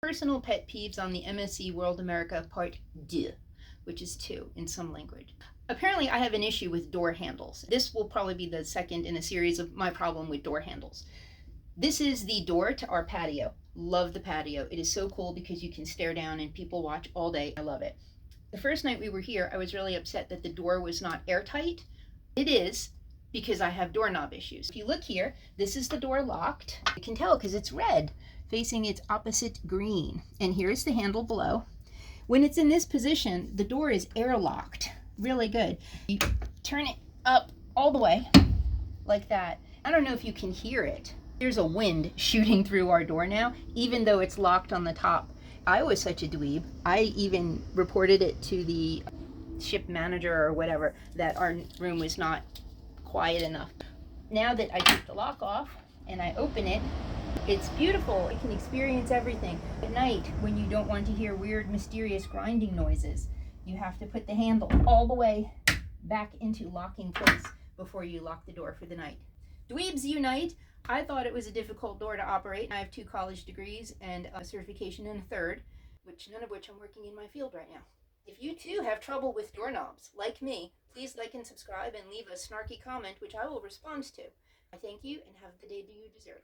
Personal pet peeves on the MSC World America Part 2, which is 2 in some language. Apparently I have an issue with door handles. This will probably be the second in a series of my problem with door handles. This is the door to our patio. Love the patio. It is so cool because you can stare down and people watch all day. I love it. The first night we were here, I was really upset that the door was not airtight. It is, because I have doorknob issues. If you look here, this is the door locked. You can tell because it's red, facing its opposite green. And here's the handle below. When it's in this position, the door is airlocked. Really good. You turn it up all the way, like that. I don't know if you can hear it. There's a wind shooting through our door now, even though it's locked on the top. I was such a dweeb. I even reported it to the ship manager or whatever, that our room was not quiet enough. Now that I take the lock off and I open it, it's beautiful. You can experience everything. At night, when you don't want to hear weird, mysterious grinding noises, you have to put the handle all the way back into locking place before you lock the door for the night. Dweebs unite! I thought it was a difficult door to operate. I have 2 college degrees and a certification in a third, none of which I'm working in my field right now. If you too have trouble with doorknobs, like me, please like and subscribe and leave a snarky comment, which I will respond to. I thank you and have the day you deserve.